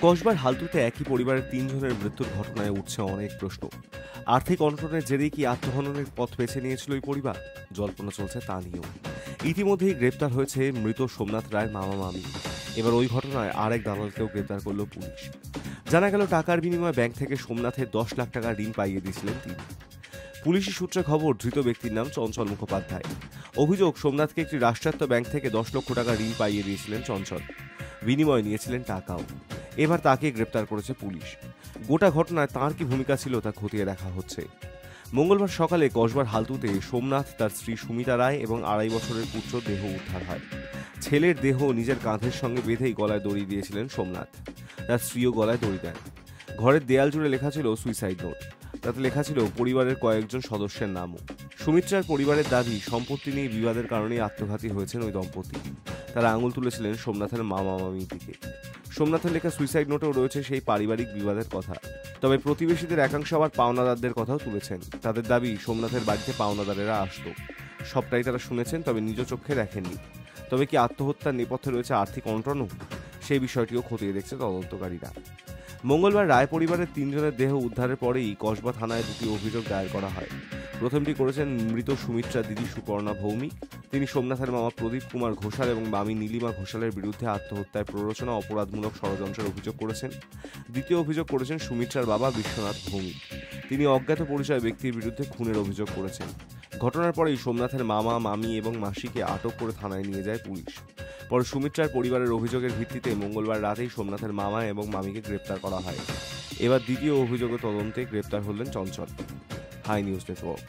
কসবার হালতুতে একই পরিবারের ৩ জনের মৃত্যুর ঘটনায় উঠছে অনেক প্রশ্ন। আর্থিক অনটনের জেরেই কি আত্মহননের পথ বেছে নিয়েছিল ওই পরিবার? জল্পনা চলছে তা নিয়েও। ইতিমধ্যেই গ্রেপ্তার হয়েছে মৃত সোমনাথ রায়ের মামা মামি। এবার ওই ঘটনায় আরেক দালালকেও গ্রেপ্তার করল পুলিশ। জানা গেল টাকার বিনিময়ে ব্যাংক থেকে সোমনাথের 10 লাখ টাকা ঋণ পাইয়ে দিয়েছিলেন তিনি। পুলিশি সূত্রে খবর, ধৃত ব্যক্তির নাম চঞ্চল মুখোপাধ্যায়। অভিযোগ, সোমনাথকে একটি রাষ্ট্রায়ত্ত ব্যাংক থেকে 10 লক্ষ টাকা ঋণ পাইয়ে দিয়েছিলেন চঞ্চল। বিনিময়ে নিয়েছিলেন টাকাও। এবার তাকে গ্রেপ্তার করেছে পুলিশ। গোটা ঘটনায় তাঁর কি ভূমিকা ছিল তা খতিয়ে দেখা হচ্ছে। মঙ্গলবার সকালে কসবার হালতুতে সোমনাথ, তার স্ত্রী সুমিতা রায় এবং 2.5 বছরের পুত্র দেহ উদ্ধার হয়। ছেলের দেহ নিজের কাঁধের সঙ্গে বেঁধেই গলায় দড়ি দিয়েছিলেন সোমনাথ। তার স্ত্রীও গলায় দড়ি দেন। ঘরের দেয়াল জুড়ে লেখা ছিল সুইসাইড নোট। তাতে লেখা ছিল পরিবারের কয়েকজন সদস্যের নামও। সুমিত্রার পরিবারের দাবি, সম্পত্তি নিয়ে বিবাদের কারণেই আত্মঘাতী হয়েছেন ওই দম্পতি। তারা আঙুল তুলেছিলেন সোমনাথের মামা মামির দিকে। সোমনাথের লেখা সুইসাইড নোটেও রয়েছে সেই পারিবারিক বিবাদের কথা। তবে প্রতিবেশীদের একাংশ আবার পাওনাদারদের কথাও তুলেছেন। তাদের দাবি, সোমনাথের বাড়িতে পাওনাদারেরা আসতো। সবটাই তারা শুনেছেন, তবে নিজ চোখে দেখেননি। তবে কি আত্মহত্যার নেপথ্যে রয়েছে আর্থিক অনটনও? সেই বিষয়টিও খতিয়ে দেখছে তদন্তকারীরা। মঙ্গলবার রায় পরিবারের 3 জনের দেহ উদ্ধারের পরেই কসবা থানায় 2টি অভিযোগ দায়ের করা হয়। প্রথমটি করেছেন মৃত সুমিত্রার দিদি সুপর্ণা ভৌমিক। তিনি সোমনাথের মামা প্রদীপ কুমার ঘোষাল এবং মামি নীলিমা ঘোষালের বিরুদ্ধে আত্মহত্যায় প্ররোচনা, অপরাধমূলক ষড়যন্ত্রের অভিযোগ করেছেন। দ্বিতীয় অভিযোগ করেছেন সুমিত্রার বাবা বিশ্বনাথ ভৌমিক। তিনি অজ্ঞাত পরিচয় ব্যক্তির বিরুদ্ধে খুনের অভিযোগ করেছেন। ঘটনার পরেই সোমনাথের মামা, মামি এবং মাসিকে আটক করে থানায় নিয়ে যায় পুলিশ। পরে সুমিত্রার পরিবারের অভিযোগের ভিত্তিতে মঙ্গলবার রাতেই সোমনাথের মামা এবং মামিকে গ্রেপ্তার করা হয়। এবার দ্বিতীয় অভিযোগের তদন্তে গ্রেপ্তার হলেন চঞ্চল। High news network.